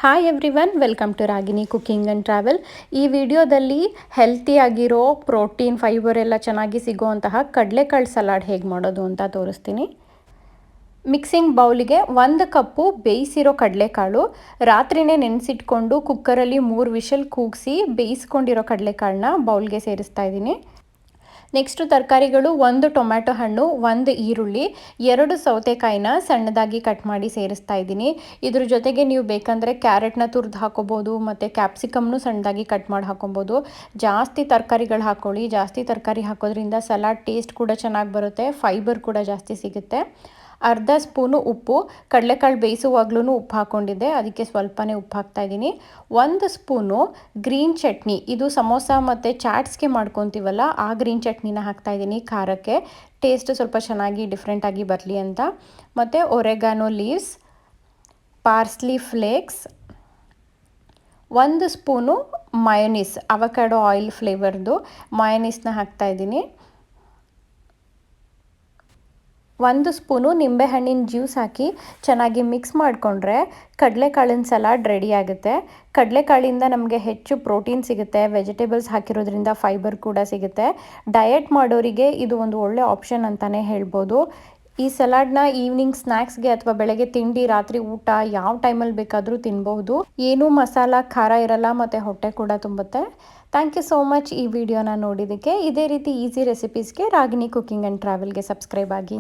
Hi everyone, welcome to Ragini cooking and travel. ಈ ವಿಡಿಯೋದಲ್ಲಿ ಹೆಲ್ತಿಯಾಗಿರೋ protein, fibre ಎಲ್ಲ ಚೆನ್ನಾಗಿ ಸಿಗೋವಂತಹ ಕಡಲೆಕಾಳು ಸಲಾಡ್ ಹೇಗೆ ಮಾಡೋದು ಅಂತ ತೋರಿಸ್ತೀನಿ. ಮಿಕ್ಸಿಂಗ್ ಬೌಲಿಗೆ 1 ಕಪ್ಪು ಬೇಯಿಸಿರೋ ಕಡಲೆಕಾಳು, ರಾತ್ರಿನೇ ನೆನೆಸಿಟ್ಕೊಂಡು ಕುಕ್ಕರಲ್ಲಿ 3 ವಿಷಲ್ ಕೂಗಿಸಿ ಬೇಯಿಸ್ಕೊಂಡಿರೋ ಕಡಲೆಕಾಳನ್ನ ಬೌಲ್ಗೆ ಸೇರಿಸ್ತಾ ಇದ್ದೀನಿ. ನೆಕ್ಸ್ಟು ತರಕಾರಿಗಳು: 1 ಟೊಮ್ಯಾಟೊ ಹಣ್ಣು, 1 ಈರುಳ್ಳಿ, 2 ಸೌತೆಕಾಯಿನ ಸಣ್ಣದಾಗಿ ಕಟ್ ಮಾಡಿ ಸೇರಿಸ್ತಾ ಇದ್ದೀನಿ. ಇದ್ರ ಜೊತೆಗೆ ನೀವು ಬೇಕಂದರೆ ಕ್ಯಾರೆಟ್ನ ತುರಿದು ಹಾಕೋಬೋದು ಮತ್ತು ಕ್ಯಾಪ್ಸಿಕಮ್ನು ಸಣ್ಣದಾಗಿ ಕಟ್ ಮಾಡಿ ಹಾಕೊಬೋದು. ಜಾಸ್ತಿ ತರಕಾರಿಗಳು ಹಾಕ್ಕೊಳ್ಳಿ. ಜಾಸ್ತಿ ತರಕಾರಿ ಹಾಕೋದ್ರಿಂದ ಸಲಾಡ್ ಟೇಸ್ಟ್ ಕೂಡ ಚೆನ್ನಾಗಿ ಬರುತ್ತೆ, ಫೈಬರ್ ಕೂಡ ಜಾಸ್ತಿ ಸಿಗುತ್ತೆ. ಅರ್ಧ ಸ್ಪೂನು ಉಪ್ಪು, ಕಡಲೆಕಾಳು ಬೇಯಿಸುವಾಗ್ಲೂ ಉಪ್ಪು ಹಾಕ್ಕೊಂಡಿದ್ದೆ, ಅದಕ್ಕೆ ಸ್ವಲ್ಪನೇ ಉಪ್ಪು ಹಾಕ್ತಾಯಿದ್ದೀನಿ. 1 ಸ್ಪೂನು ಗ್ರೀನ್ ಚಟ್ನಿ, ಇದು ಸಮೋಸ ಮತ್ತು ಚಾಟ್ಸ್ಗೆ ಮಾಡ್ಕೊತೀವಲ್ಲ ಆ ಗ್ರೀನ್ ಚಟ್ನಿನ ಹಾಕ್ತಾಯಿದ್ದೀನಿ ಖಾರಕ್ಕೆ, ಟೇಸ್ಟ್ ಸ್ವಲ್ಪ ಚೆನ್ನಾಗಿ ಡಿಫ್ರೆಂಟಾಗಿ ಬರಲಿ ಅಂತ. ಮತ್ತು oregano leaves, parsley flakes, 1 spoon mayonnaise, avocado oil ಫ್ಲೇವರ್ದು ಮಯೋನೀಸ್ನ ಹಾಕ್ತಾಯಿದ್ದೀನಿ. 1 ಸ್ಪೂನು ನಿಂಬೆಹಣ್ಣಿನ ಜ್ಯೂಸ್ ಹಾಕಿ ಚೆನ್ನಾಗಿ ಮಿಕ್ಸ್ ಮಾಡಿಕೊಂಡ್ರೆ ಕಡಲೆಕಾಳಿನ ಸಲಾಡ್ ರೆಡಿ ಆಗುತ್ತೆ. ಕಡಲೆಕಾಳಿಂದ ನಮಗೆ ಹೆಚ್ಚು ಪ್ರೋಟೀನ್ ಸಿಗುತ್ತೆ, ವೆಜಿಟೇಬಲ್ಸ್ ಹಾಕಿರೋದ್ರಿಂದ ಫೈಬರ್ ಕೂಡ ಸಿಗುತ್ತೆ. ಡಯಟ್ ಮಾಡೋರಿಗೆ ಇದು ಒಂದು ಒಳ್ಳೆ ಆಪ್ಷನ್ ಅಂತಲೇ ಹೇಳ್ಬೋದು. ಈ ಸಲಾಡ್ನ ಈವ್ನಿಂಗ್ ಸ್ನ್ಯಾಕ್ಸ್ಗೆ ಅಥವಾ ಬೆಳಗ್ಗೆ ತಿಂಡಿ, ರಾತ್ರಿ ಊಟ ಯಾವ ಟೈಮಲ್ಲಿ ಬೇಕಾದರೂ ತಿನ್ಬಹುದು. ಏನೂ ಮಸಾಲ ಖಾರ ಇರಲ್ಲ ಮತ್ತು ಹೊಟ್ಟೆ ಕೂಡ ತುಂಬುತ್ತೆ. ಥ್ಯಾಂಕ್ ಯು ಸೋ ಮಚ್ ಈ ವಿಡಿಯೋನ ನೋಡಿದ್ದಕ್ಕೆ. ಇದೇ ರೀತಿ ಈಸಿ ರೆಸಿಪೀಸ್ಗೆ ರಾಗಿಣಿ ಕುಕಿಂಗ್ ಆ್ಯಂಡ್ ಟ್ರಾವೆಲ್ಗೆ ಸಬ್ಸ್ಕ್ರೈಬ್ ಆಗಿ.